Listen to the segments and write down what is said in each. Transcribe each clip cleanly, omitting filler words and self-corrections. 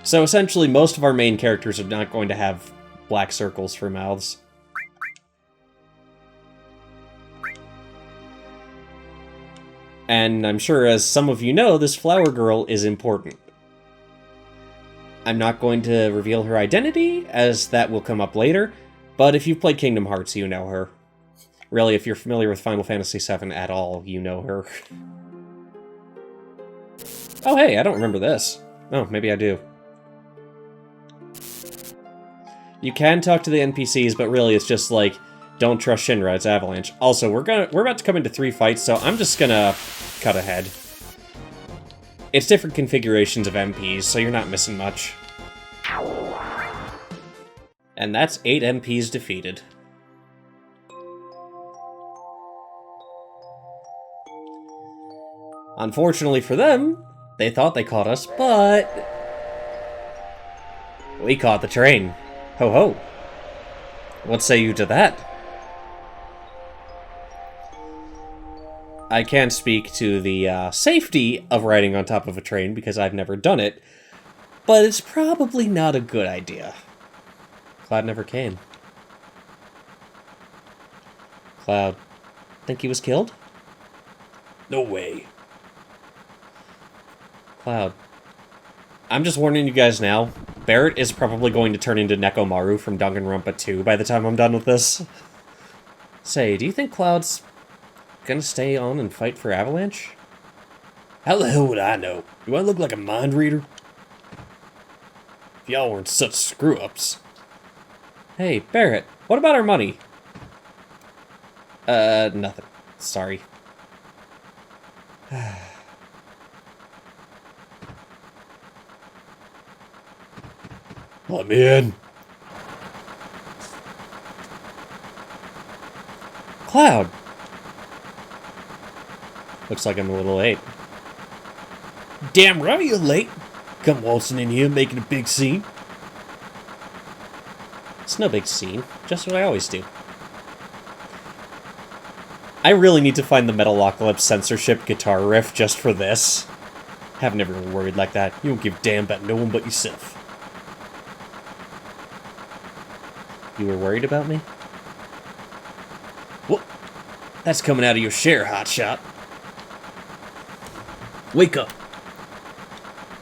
So essentially, most of our main characters are not going to have black circles for mouths. And I'm sure, as some of you know, this flower girl is important. I'm not going to reveal her identity, as that will come up later, but if you've played Kingdom Hearts, you know her. Really, if you're familiar with Final Fantasy VII at all, you know her. Oh hey, I don't remember this. Oh, maybe I do. You can talk to the NPCs, but really it's just like, don't trust Shinra, it's Avalanche. Also, we're about to come into 3 fights, so I'm just gonna cut ahead. It's different configurations of MPs, so you're not missing much. And that's 8 MPs defeated. Unfortunately for them, they thought they caught us, but we caught the train. Ho ho. What say you to that? I can't speak to the safety of riding on top of a train because I've never done it, but it's probably not a good idea. Cloud never came. Cloud, think he was killed? No way. Cloud, I'm just warning you guys now, Barrett is probably going to turn into Nekomaru from Danganronpa 2 by the time I'm done with this. Say, do you think Cloud's gonna stay on and fight for Avalanche? How the hell would I know? Do I look like a mind reader? If y'all weren't such screw-ups. Hey, Barrett, what about our money? Nothing. Sorry. Let me in. Cloud! Looks like I'm a little late. Damn right you're late. Come waltzing in here making a big scene. It's no big scene, just what I always do. I really need to find the Metalocalypse censorship guitar riff just for this. Have never been worried like that. You don't give a damn about no one but yourself. You were worried about me? Well, that's coming out of your share, hotshot. Wake up.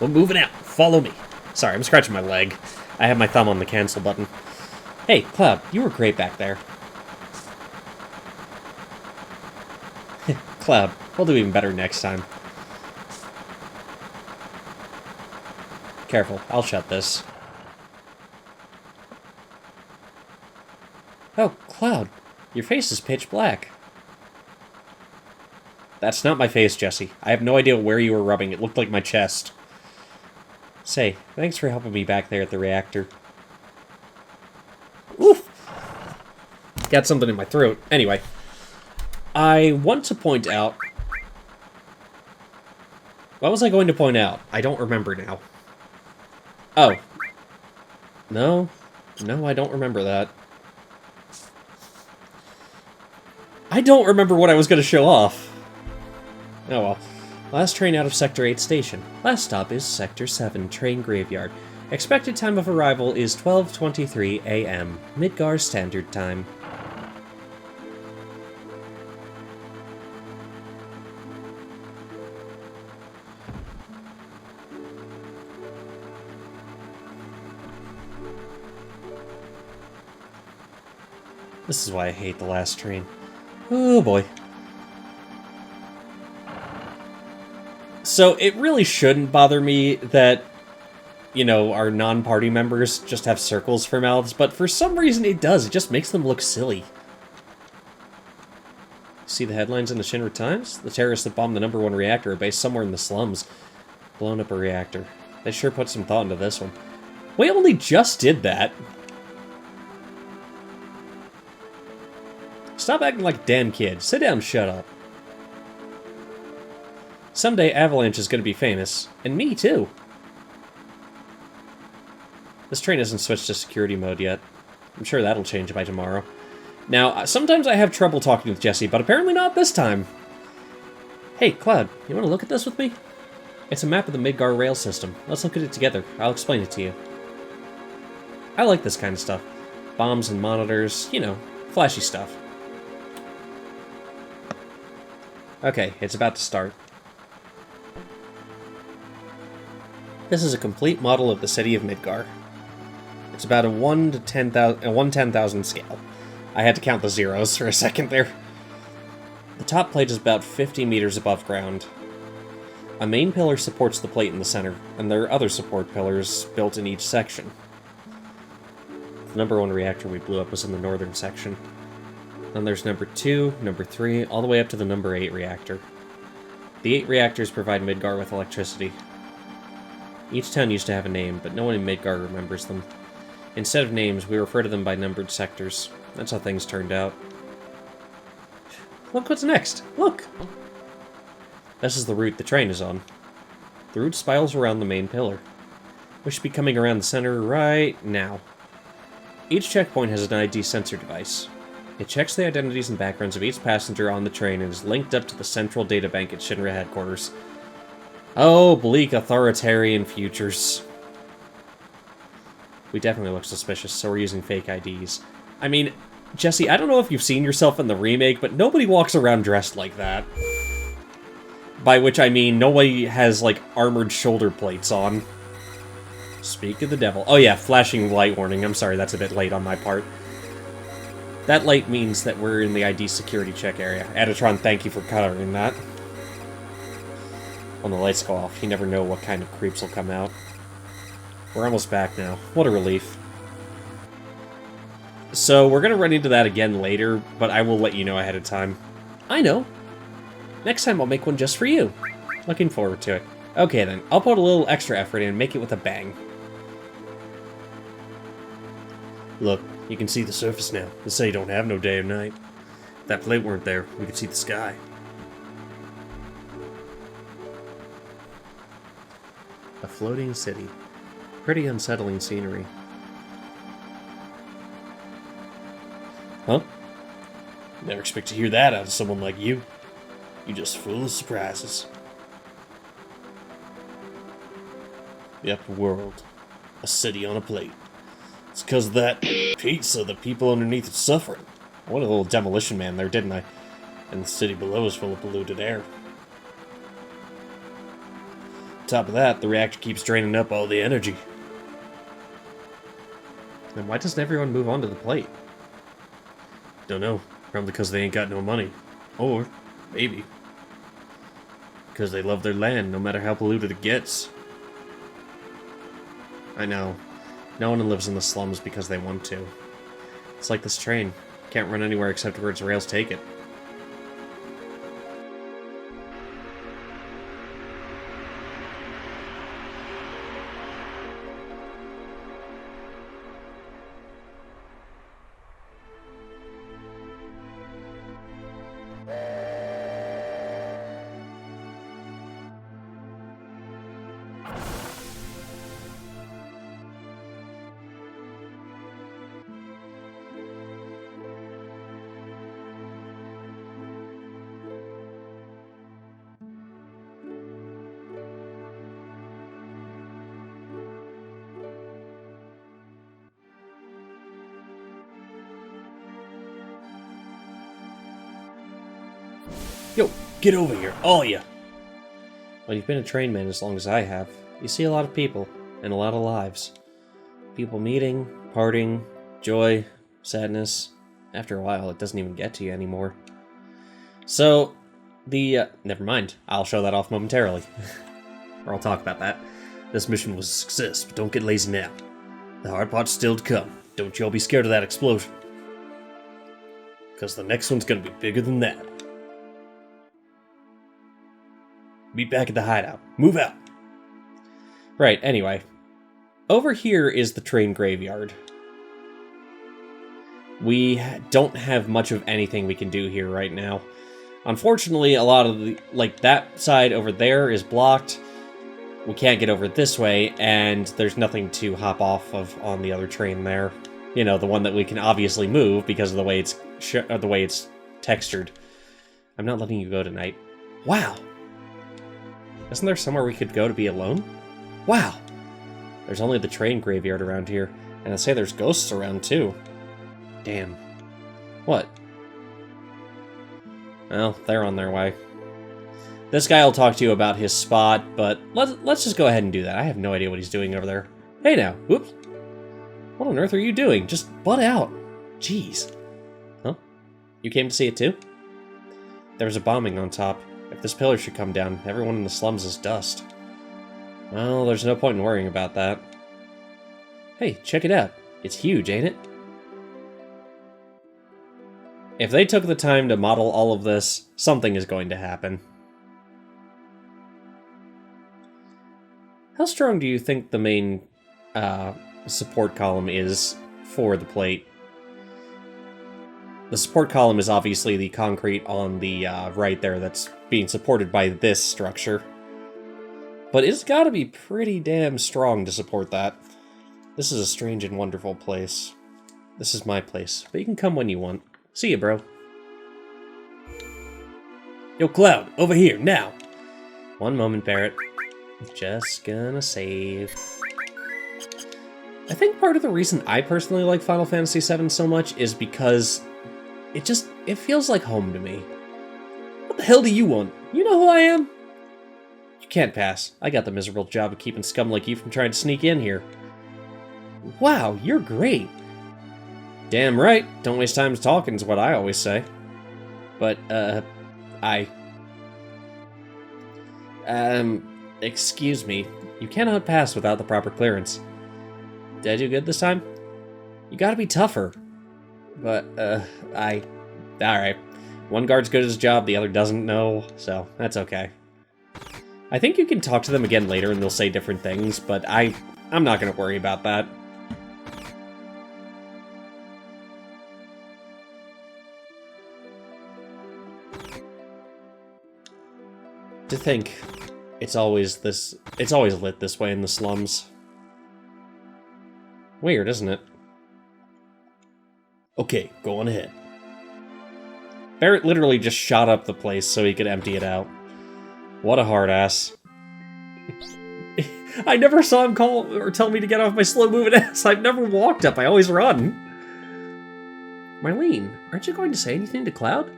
We're moving out. Follow me. Sorry, I'm scratching my leg. I have my thumb on the cancel button. Hey, Cloud, you were great back there. Cloud, we'll do even better next time. Careful, I'll shut this. Oh, Cloud, your face is pitch black. That's not my face, Jesse. I have no idea where you were rubbing. It looked like my chest. Say, thanks for helping me back there at the reactor. Oof! Got something in my throat. Anyway, I want to point out... What was I going to point out? I don't remember now. Oh. No. No, I don't remember that. I don't remember what I was going to show off. Oh well. Last train out of Sector 8 station. Last stop is Sector 7 train graveyard. Expected time of arrival is 12:23 a.m. Midgar Standard Time. This is why I hate the last train. Oh boy. So, it really shouldn't bother me that, you know, our non-party members just have circles for mouths, but for some reason it does. It just makes them look silly. See the headlines in the Shinra Times? The terrorists that bombed the #1 reactor are based somewhere in the slums. Blown up a reactor. They sure put some thought into this one. We only just did that. Stop acting like a damn kid. Sit down and shut up. Someday Avalanche is going to be famous. And me, too. This train hasn't switched to security mode yet. I'm sure that'll change by tomorrow. Now, sometimes I have trouble talking with Jesse, but apparently not this time. Hey, Cloud, you want to look at this with me? It's a map of the Midgar rail system. Let's look at it together. I'll explain it to you. I like this kind of stuff. Bombs and monitors, you know, flashy stuff. Okay, it's about to start. This is a complete model of the city of Midgar. It's about a 1 to 10,000 scale. I had to count the zeros for a second there. The top plate is about 50 meters above ground. A main pillar supports the plate in the center, and there are other support pillars built in each section. The number 1 reactor we blew up was in the northern section. Then there's number 2, number 3, all the way up to the number 8 reactor. The 8 reactors provide Midgar with electricity. Each town used to have a name, but no one in Midgar remembers them. Instead of names, we refer to them by numbered sectors. That's how things turned out. Look what's next! Look! This is the route the train is on. The route spirals around the main pillar. We should be coming around the center right now. Each checkpoint has an ID sensor device. It checks the identities and backgrounds of each passenger on the train and is linked up to the central data bank at Shinra headquarters. Oh, bleak authoritarian futures. We definitely look suspicious, so we're using fake IDs. I mean, Jesse, I don't know if you've seen yourself in the remake, but nobody walks around dressed like that. By which I mean, nobody has, like, armored shoulder plates on. Speak of the devil. Oh yeah, flashing light warning. I'm sorry, that's a bit late on my part. That light means that we're in the ID security check area. Adatron, thank you for covering that. When the lights go off, you never know what kind of creeps will come out. We're almost back now. What a relief. So, we're gonna run into that again later, but I will let you know ahead of time. I know. Next time I'll make one just for you. Looking forward to it. Okay then, I'll put a little extra effort in and make it with a bang. Look, you can see the surface now. The city don't have no day or night. If that plate weren't there, we could see the sky. A floating city. Pretty unsettling scenery. Huh? Never expect to hear that out of someone like you. You're just full of surprises. The upper world. A city on a plate. It's because of that pizza the people underneath are suffering. I went a little Demolition Man there, didn't I? And the city below is full of polluted air. On top of that, the reactor keeps draining up all the energy. Then why doesn't everyone move on to the plate? Don't know. Probably because they ain't got no money. Or, maybe, because they love their land, no matter how polluted it gets. I know. No one lives in the slums because they want to. It's like this train. Can't run anywhere except where its rails take it. Yo, get over here, all ya! Well, you've been a train man as long as I have. You see a lot of people, and a lot of lives. People meeting, parting, joy, sadness. After a while, it doesn't even get to you anymore. So, never mind. I'll show that off momentarily. Or I'll talk about that. This mission was a success, but don't get lazy now. The hard part's still to come. Don't y'all be scared of that explosion. Because the next one's gonna be bigger than that. Meet back at the hideout. Move out! Right, anyway. Over here is the train graveyard. We don't have much of anything we can do here right now. Unfortunately, a lot of the, like, that side over there is blocked. We can't get over this way, and there's nothing to hop off of on the other train there. You know, the one that we can obviously move because of the way it's textured. I'm not letting you go tonight. Wow! Isn't there somewhere we could go to be alone? Wow! There's only the train graveyard around here, and I say there's ghosts around too. Damn. What? Well, they're on their way. This guy will talk to you about his spot, but let's just go ahead and do that. I have no idea what he's doing over there. Hey now, whoops. What on earth are you doing? Just butt out. Jeez. Huh? You came to see it too? There was a bombing on top. If this pillar should come down, everyone in the slums is dust. Well, there's no point in worrying about that. Hey, check it out. It's huge, ain't it? If they took the time to model all of this, something is going to happen. How strong do you think the main support column is for the plate? The support column is obviously the concrete on the right there that's being supported by this structure. But it's gotta be pretty damn strong to support that. This is a strange and wonderful place. This is my place, but you can come when you want. See ya, bro. Yo, Cloud, over here, now! One moment, Barret. Just gonna save. I think part of the reason I personally like Final Fantasy VII so much is because it feels like home to me. What the hell do you want? You know who I am? You can't pass. I got the miserable job of keeping scum like you from trying to sneak in here. Wow, you're great. Damn right. Don't waste time talking is what I always say. But, excuse me. You cannot pass without the proper clearance. Did I do good this time? You gotta be tougher. But, alright. One guard's good at his job, the other doesn't know, so that's okay. I think you can talk to them again later and they'll say different things, but I'm not gonna worry about that. To think, it's always lit this way in the slums. Weird, isn't it? Okay, go on ahead. Barret literally just shot up the place so he could empty it out. What a hard ass. I never saw him call or tell me to get off my slow-moving ass. I've never walked up, I always run. Marlene, aren't you going to say anything to Cloud?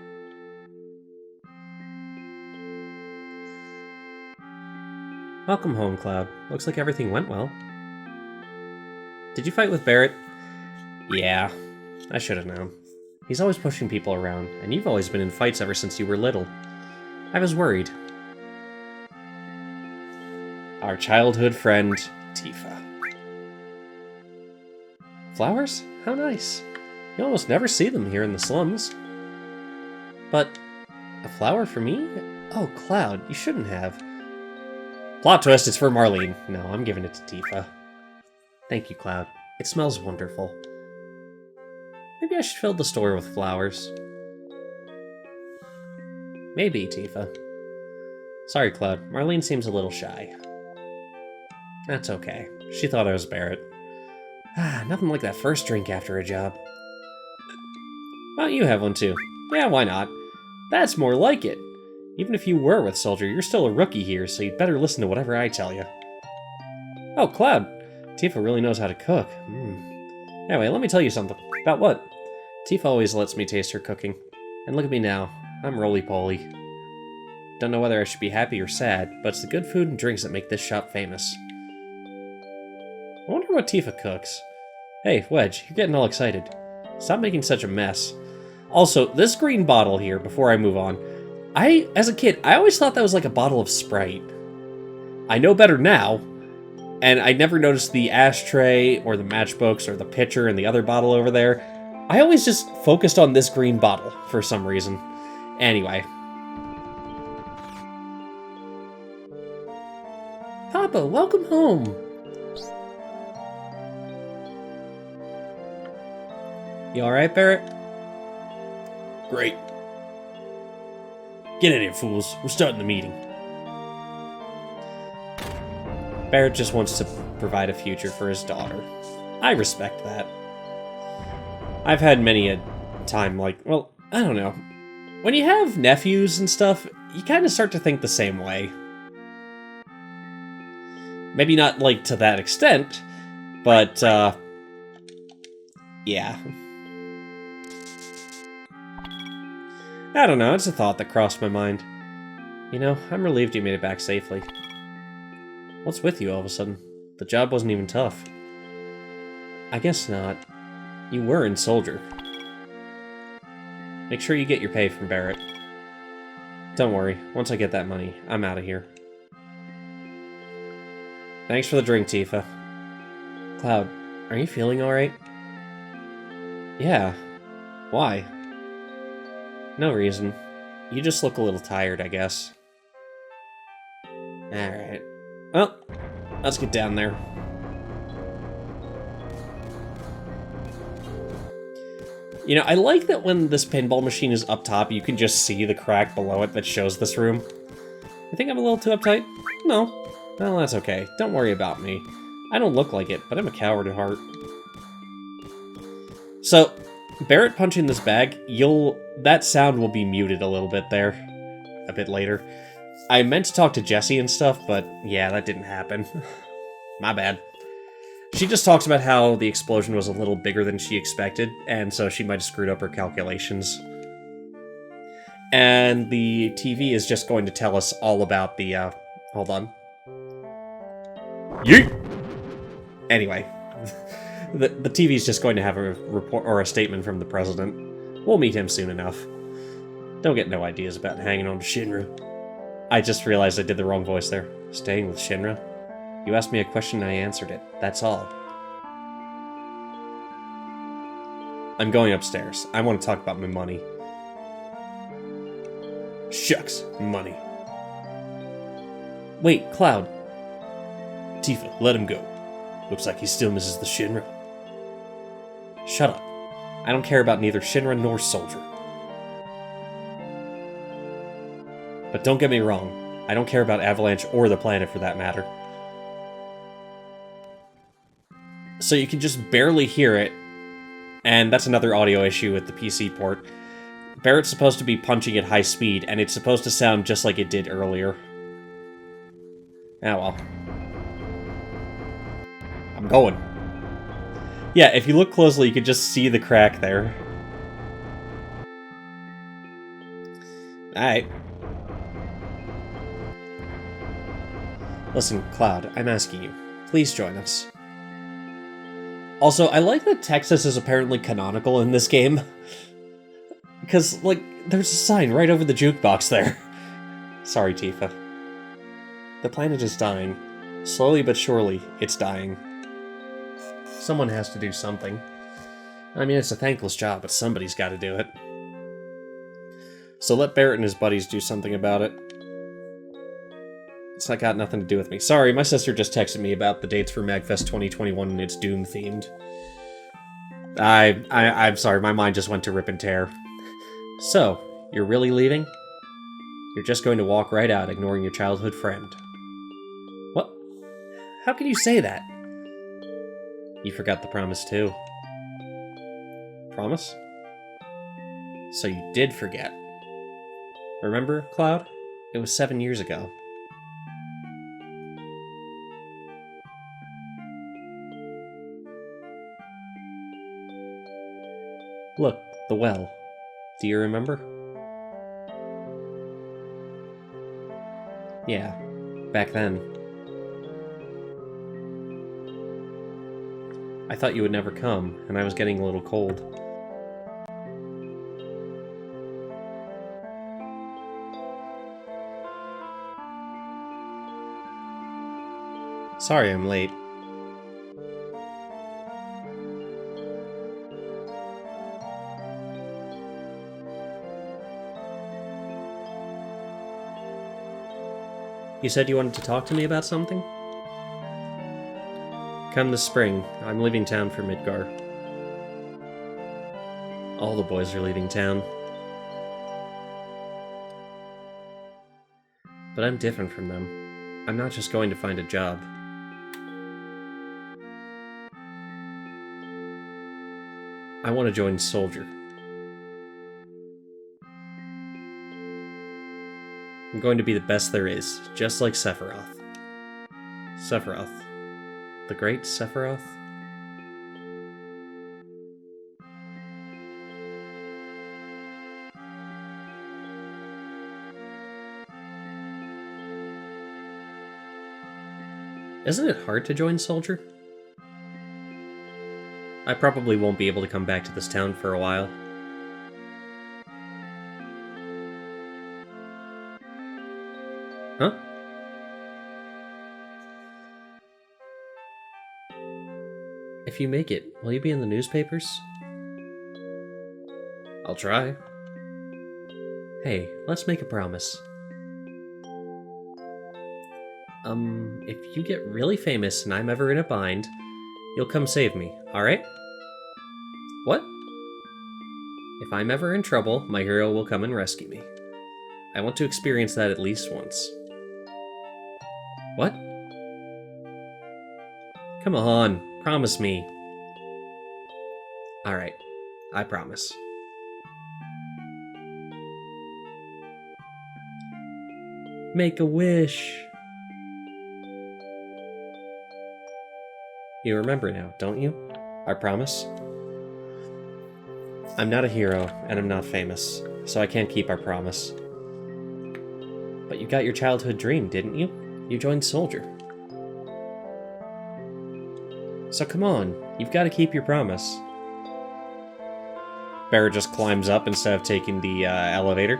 Welcome home, Cloud. Looks like everything went well. Did you fight with Barret? Yeah, I should have known. He's always pushing people around, and you've always been in fights ever since you were little. I was worried. Our childhood friend, Tifa. Flowers? How nice. You almost never see them here in the slums. But, a flower for me? Oh, Cloud, you shouldn't have. Plot twist, it's for Marlene. No, I'm giving it to Tifa. Thank you, Cloud. It smells wonderful. Maybe I should fill the store with flowers. Maybe, Tifa. Sorry, Cloud. Marlene seems a little shy. That's okay. She thought I was Barret. Nothing like that first drink after a job. Why don't you have one too? Yeah, why not? That's more like it. Even if you were with Soldier, you're still a rookie here, so you'd better listen to whatever I tell you. Oh, Cloud. Tifa really knows how to cook. Anyway, let me tell you something. About what? Tifa always lets me taste her cooking. And look at me now. I'm roly-poly. Don't know whether I should be happy or sad, but it's the good food and drinks that make this shop famous. I wonder what Tifa cooks. Hey, Wedge, you're getting all excited. Stop making such a mess. Also, this green bottle here, before I move on, as a kid, I always thought that was like a bottle of Sprite. I know better now, and I never noticed the ashtray, or the matchbooks, or the pitcher, and the other bottle over there. I always just focused on this green bottle, for some reason. Anyway. Papa, welcome home! You alright, Barret? Great. Get in here, fools. We're starting the meeting. Barret just wants to provide a future for his daughter. I respect that. I've had many a time like, well, I don't know. When you have nephews and stuff, you kind of start to think the same way. Maybe not, like, to that extent, but, yeah. I don't know, it's a thought that crossed my mind. You know, I'm relieved you made it back safely. What's with you all of a sudden? The job wasn't even tough. I guess not. You were in Soldier. Make sure you get your pay from Barrett. Don't worry, once I get that money, I'm out of here. Thanks for the drink, Tifa. Cloud, are you feeling alright? Yeah. Why? No reason. You just look a little tired, I guess. Alright. Well, let's get down there. You know, I like that when this pinball machine is up top, you can just see the crack below it that shows this room. You think I'm a little too uptight? No. Well, that's okay. Don't worry about me. I don't look like it, but I'm a coward at heart. So, Barrett punching this bag, that sound will be muted a little bit there. A bit later. I meant to talk to Jessie and stuff, but yeah, that didn't happen. My bad. She just talks about how the explosion was a little bigger than she expected, and so she might have screwed up her calculations. And the TV is just going to tell us all about the, hold on. Yeet! Anyway, the TV is just going to have a report or a statement from the president. We'll meet him soon enough. Don't get no ideas about hanging on to Shinra. I just realized I did the wrong voice there. Staying with Shinra? You asked me a question and I answered it. That's all. I'm going upstairs. I want to talk about my money. Shucks, money. Wait, Cloud. Tifa, let him go. Looks like he still misses the Shinra. Shut up. I don't care about neither Shinra nor Soldier. But don't get me wrong. I don't care about Avalanche or the planet for that matter. So you can just barely hear it, and that's another audio issue with the PC port. Barrett's supposed to be punching at high speed, and it's supposed to sound just like it did earlier. Ah well. I'm going. Yeah, if you look closely, you can just see the crack there. Alright. Listen, Cloud, I'm asking you. Please join us. Also, I like that Texas is apparently canonical in this game. Because, like, there's a sign right over the jukebox there. Sorry, Tifa. The planet is dying. Slowly but surely, it's dying. Someone has to do something. I mean, it's a thankless job, but somebody's got to do it. So let Barrett and his buddies do something about it. It's not got nothing to do with me. Sorry, my sister just texted me about the dates for MagFest 2021 and it's Doom-themed. I'm sorry, my mind just went to rip and tear. So, you're really leaving? You're just going to walk right out, ignoring your childhood friend. What? How can you say that? You forgot the promise, too. Promise? So you did forget. Remember, Cloud? It was 7 years ago. Look, the well. Do you remember? Yeah, back then. I thought you would never come, and I was getting a little cold. Sorry I'm late. You said you wanted to talk to me about something? Come this spring. I'm leaving town for Midgar. All the boys are leaving town. But I'm different from them. I'm not just going to find a job. I want to join Soldier. I'm going to be the best there is, just like Sephiroth. Sephiroth. The Great Sephiroth? Isn't it hard to join Soldier? I probably won't be able to come back to this town for a while. Huh? If you make it, will you be in the newspapers? I'll try. Hey, let's make a promise. If you get really famous and I'm ever in a bind, you'll come save me, alright? What? If I'm ever in trouble, my hero will come and rescue me. I want to experience that at least once. What? Come on, promise me. Alright, I promise. Make a wish. You remember now, don't you? Our promise? I'm not a hero, and I'm not famous, so I can't keep our promise. But you got your childhood dream, didn't you? You joined Soldier. So come on, you've got to keep your promise. Barra just climbs up instead of taking the elevator.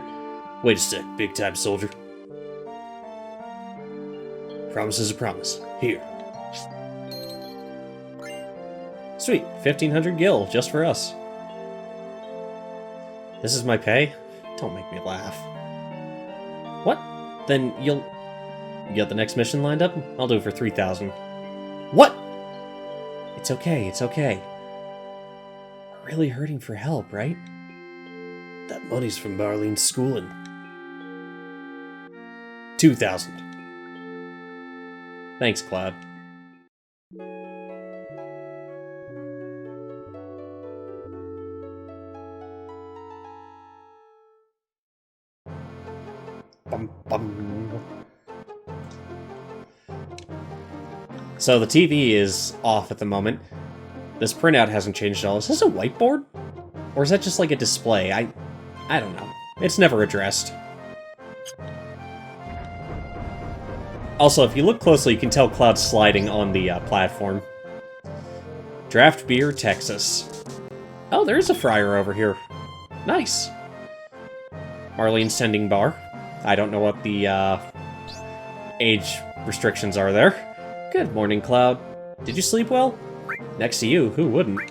Wait a sec, big-time soldier. Promise is a promise. Here. Sweet, 1,500 gil, just for us. This is my pay? Don't make me laugh. What? Then you got the next mission lined up? I'll do it for 3,000. What? It's okay, it's okay. We're really hurting for help, right? That money's from Marlene's schooling. 2,000. Thanks, Cloud. Bum, bum. So the TV is off at the moment. This printout hasn't changed at all. Is this a whiteboard? Or is that just like a display? I don't know. It's never addressed. Also, if you look closely, you can tell Cloud's sliding on the platform. Draft Beer, Texas. Oh, there is a fryer over here. Nice. Marlene's tending bar. I don't know what the age restrictions are there. Good morning, Cloud. Did you sleep well? Next to you, who wouldn't?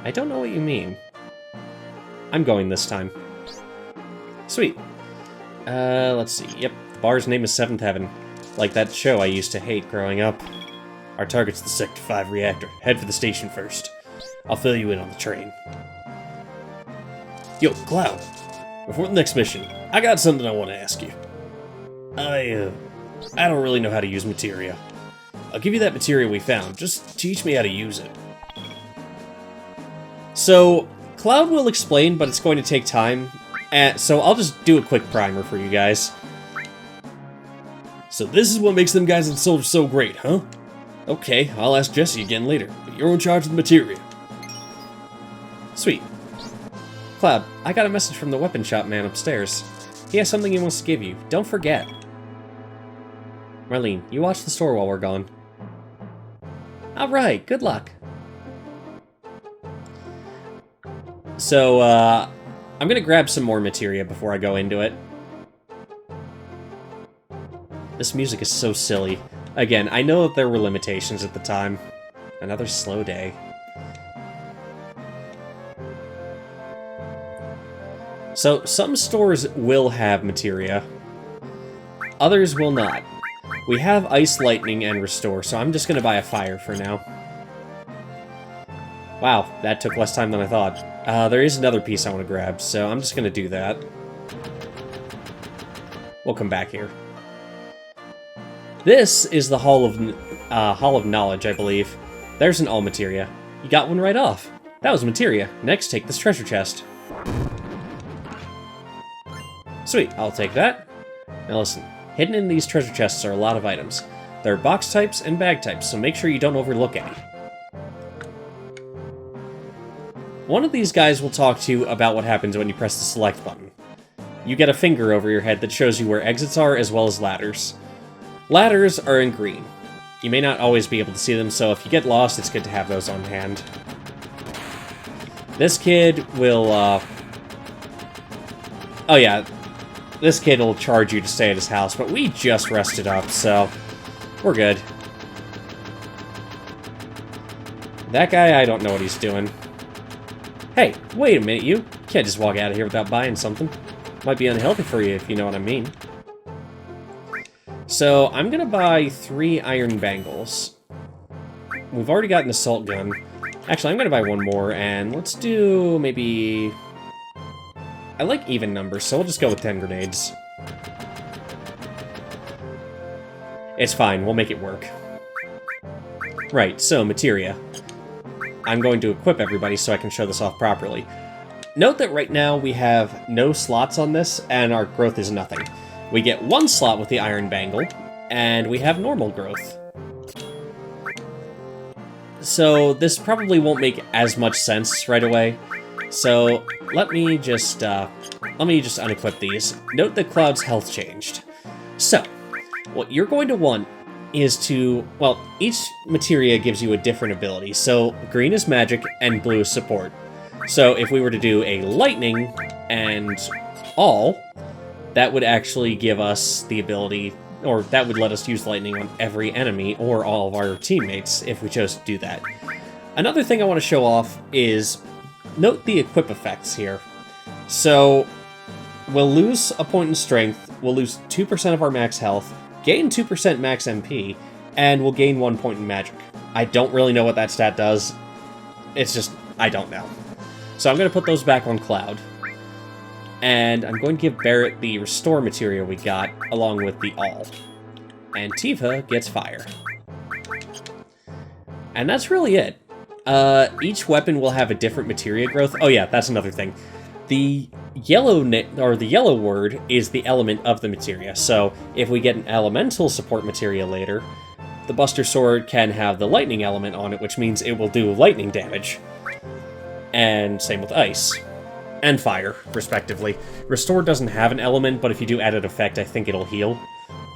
I don't know what you mean. I'm going this time. Sweet. Let's see. Yep, the bar's name is Seventh Heaven. Like that show I used to hate growing up. Our target's the Sector 5 reactor. Head for the station first. I'll fill you in on the train. Yo, Cloud. Before the next mission, I got something I want to ask you. I don't really know how to use materia. I'll give you that materia we found. Just teach me how to use it. So, Cloud will explain, but it's going to take time. So I'll just do a quick primer for you guys. So this is what makes them guys in Soldier so great, huh? Okay, I'll ask Jesse again later, but you're in charge of the materia. Sweet. Cloud, I got a message from the weapon shop man upstairs. He has something he wants to give you. Don't forget. Marlene, you watch the store while we're gone. Alright, good luck. So, I'm gonna grab some more materia before I go into it. This music is so silly. Again, I know that there were limitations at the time. Another slow day. So, some stores will have materia. Others will not. We have Ice, Lightning, and Restore, so I'm just gonna buy a Fire for now. Wow, that took less time than I thought. There is another piece I want to grab, so I'm just gonna do that. We'll come back here. This is the Hall of Knowledge, I believe. There's an all materia. You got one right off. That was materia. Next, take this treasure chest. Sweet, I'll take that. Now listen, hidden in these treasure chests are a lot of items. There are box types and bag types, so make sure you don't overlook any. One of these guys will talk to you about what happens when you press the select button. You get a finger over your head that shows you where exits are, as well as ladders. Ladders are in green. You may not always be able to see them, so if you get lost, it's good to have those on hand. This kid will, oh yeah, this kid will charge you to stay at his house, but we just rested up, so we're good. That guy, I don't know what he's doing. Hey, wait a minute, you can't just walk out of here without buying something. Might be unhealthy for you, if you know what I mean. So, I'm gonna buy 3 iron bangles. We've already got an assault gun. Actually, I'm gonna buy 1 more, and let's do maybe... I like even numbers, so we'll just go with 10 grenades. It's fine, we'll make it work. Right, so, materia. I'm going to equip everybody so I can show this off properly. Note that right now we have no slots on this, and our growth is nothing. We get 1 slot with the iron bangle, and we have normal growth. So this probably won't make as much sense right away. So let me just unequip these. Note that Cloud's health changed. So what you're going to want is to, well, each materia gives you a different ability. So green is magic and blue is support. So if we were to do a lightning and all, that would actually give us the ability, or that would let us use lightning on every enemy or all of our teammates if we chose to do that. Another thing I want to show off is, note the equip effects here. So we'll lose a point in strength, we'll lose 2% of our max health, gain 2% max MP, and we'll gain 1 point in magic. I don't really know what that stat does. It's just, I don't know. So I'm going to put those back on Cloud. And I'm going to give Barrett the restore materia we got, along with the all. And Tifa gets fire. And that's really it. Each weapon will have a different materia growth. Oh yeah, that's another thing. The yellow word is the element of the materia. So if we get an elemental support materia later, the Buster Sword can have the lightning element on it, which means it will do lightning damage. And same with ice. And fire, respectively. Restore doesn't have an element, but if you do add an effect, I think it'll heal.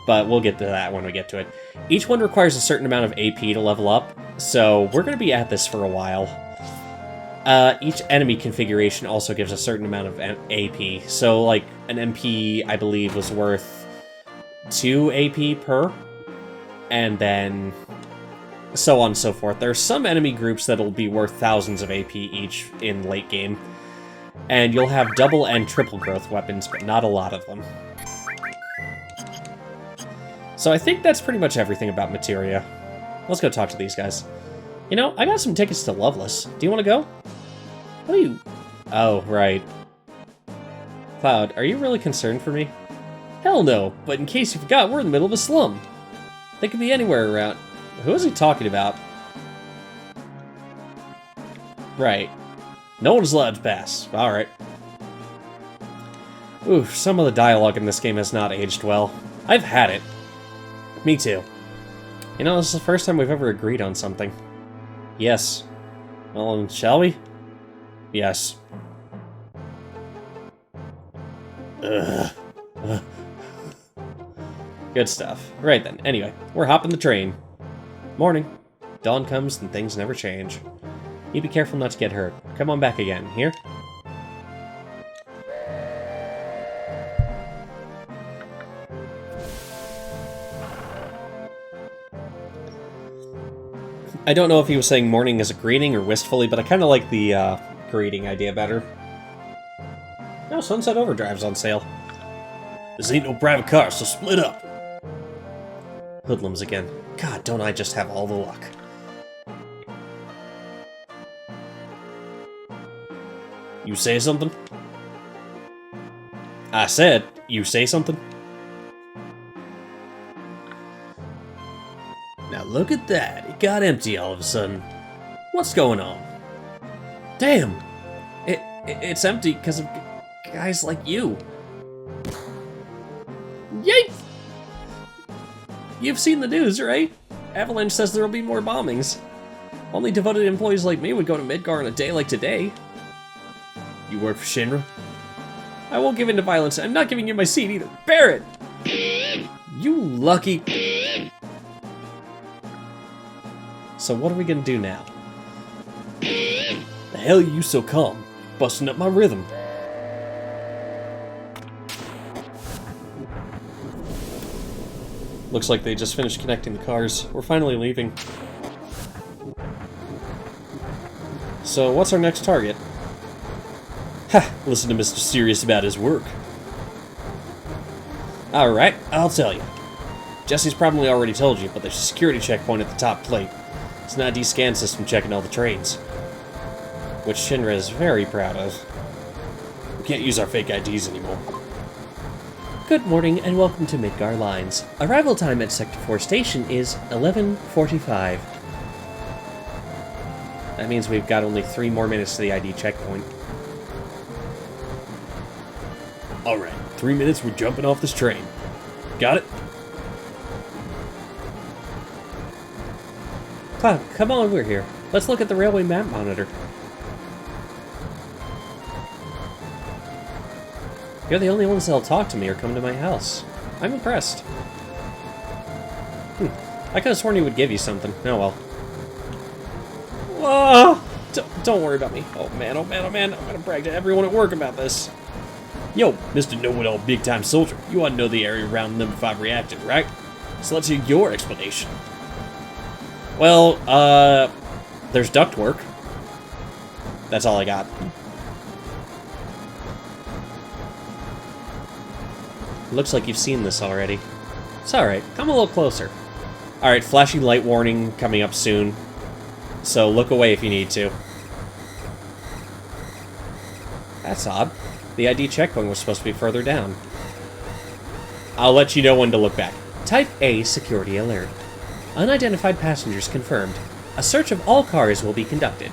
But we'll get to that when we get to it. Each one requires a certain amount of AP to level up, so we're going to be at this for a while. Each enemy configuration also gives a certain amount of AP. So, like, an MP, I believe, was worth 2 AP per, and then so on and so forth. There are some enemy groups that'll be worth thousands of AP each in late game. And you'll have double and triple growth weapons, but not a lot of them. So I think that's pretty much everything about materia. Let's go talk to these guys. You know, I got some tickets to Loveless. Do you want to go? What are you... Oh, right. Cloud, are you really concerned for me? Hell no, but in case you forgot, we're in the middle of a slum. They could be anywhere around... Who is he talking about? Right. No one's allowed to pass. Alright. Oof, some of the dialogue in this game has not aged well. I've had it. Me too. You know, this is the first time we've ever agreed on something. Yes. Well, shall we? Yes. Ugh. Good stuff. Right then, anyway, we're hopping the train. Morning. Dawn comes and things never change. You be careful not to get hurt. Come on back again, here? I don't know if he was saying morning as a greeting or wistfully, but I kind of like the greeting idea better. No, Sunset Overdrive's on sale. This ain't no private car, so split up. Hoodlums again. God, don't I just have all the luck. You say something? I said, you say something? Now look at that. It got empty all of a sudden. What's going on? Damn! It's empty because of guys like you. Yikes! You've seen the news, right? Avalanche says there'll be more bombings. Only devoted employees like me would go to Midgar on a day like today. You work for Shinra? I won't give in to violence. I'm not giving you my seat either. Bear it! You lucky... So what are we gonna do now? The hell are you so calm? Busting up my rhythm. Looks like they just finished connecting the cars. We're finally leaving. So what's our next target? Ha! Listen to Mr. Serious about his work. Alright, I'll tell you. Jesse's probably already told you, but there's a security checkpoint at the top plate. It's an ID scan system checking all the trains. Which Shinra is very proud of. We can't use our fake IDs anymore. Good morning and welcome to Midgar Lines. Arrival time at Sector 4 Station is 11:45. That means we've got only 3 more minutes to the ID checkpoint. Alright, 3 minutes, we're jumping off this train. Got it? Cloud, come on, we're here. Let's look at the railway map monitor. You're the only ones that'll talk to me or come to my house. I'm impressed. I could have sworn he would give you something. Oh well. Whoa! Don't worry about me. Oh man, oh man, oh man. I'm gonna brag to everyone at work about this. Yo, Mr. Know-It-All Big-Time Soldier, you ought to know the area around number 5 reactor, right? So let's hear your explanation. Well, there's ductwork. That's all I got. Looks like you've seen this already. It's alright, come a little closer. Alright, flashing light warning coming up soon. So look away if you need to. That's odd. The ID checkpoint was supposed to be further down. I'll let you know when to look back. Type A security alert. Unidentified passengers confirmed. A search of all cars will be conducted.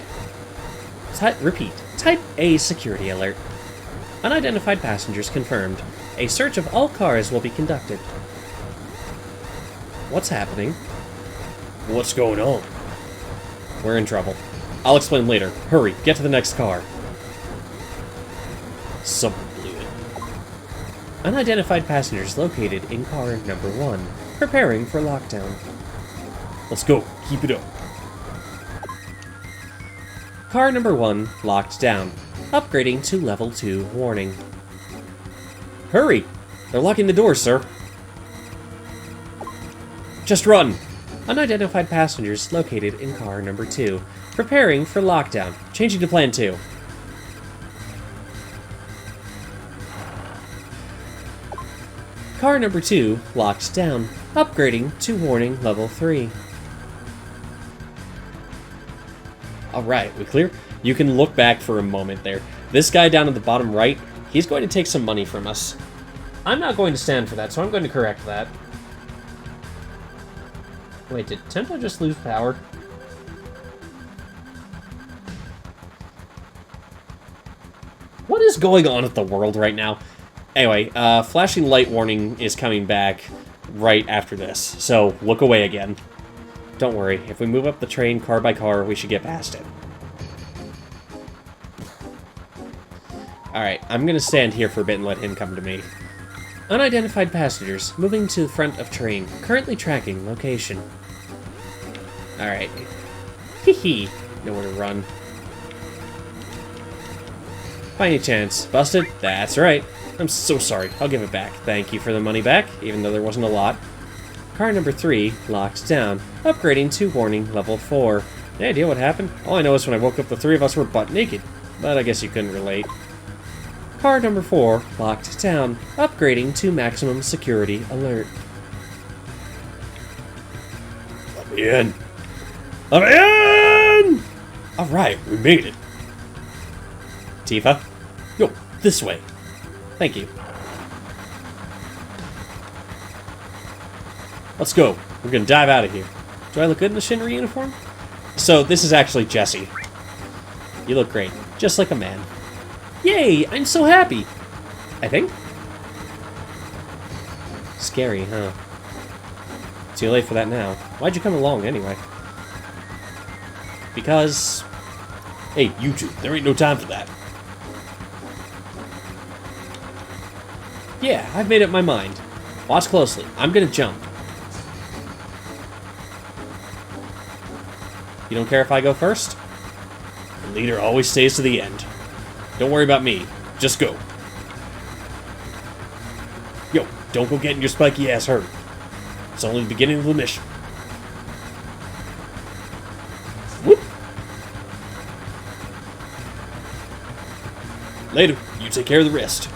Repeat. Type A security alert. Unidentified passengers confirmed. A search of all cars will be conducted. What's happening? What's going on? We're in trouble. I'll explain later. Hurry, get to the next car. Someone blew it. Unidentified passengers located in car number 1. Preparing for lockdown. Let's go. Keep it up. Car number 1 locked down. Upgrading to level 2 warning. Hurry! They're locking the door, sir. Just run! Unidentified passengers located in car number 2. Preparing for lockdown. Changing to plan 2. Car number 2 locked down. Upgrading to warning level 3. Alright, we clear? You can look back for a moment there. This guy down at the bottom right, he's going to take some money from us. I'm not going to stand for that, so I'm going to correct that. Wait, did Tempo just lose power? What is going on with the world right now? Anyway, flashing light warning is coming back right after this, so look away again. Don't worry, if we move up the train car by car, we should get past it. Alright, I'm gonna stand here for a bit and let him come to me. Unidentified passengers moving to the front of train, currently tracking location. Alright. Hee nowhere to run. By any chance, busted? That's right. I'm so sorry. I'll give it back. Thank you for the money back, even though there wasn't a lot. Car number 3 locked down, upgrading to warning level 4. Any idea what happened? All I know is when I woke up, the 3 of us were butt naked. But I guess you couldn't relate. Car number 4 locked down, upgrading to maximum security alert. Let me in. Let me in! Alright, we made it. Tifa? Yo, this way. Thank you. Let's go. We're gonna dive out of here. Do I look good in the Shinra uniform? So, this is actually Jesse. You look great. Just like a man. Yay! I'm so happy! I think? Scary, huh? Too late for that now. Why'd you come along, anyway? Because... Hey, you two, there ain't no time for that. Yeah, I've made up my mind. Watch closely. I'm gonna jump. You don't care if I go first? The leader always stays to the end. Don't worry about me. Just go. Yo, don't go getting your spiky ass hurt. It's only the beginning of the mission. Whoop! Later, you take care of the rest.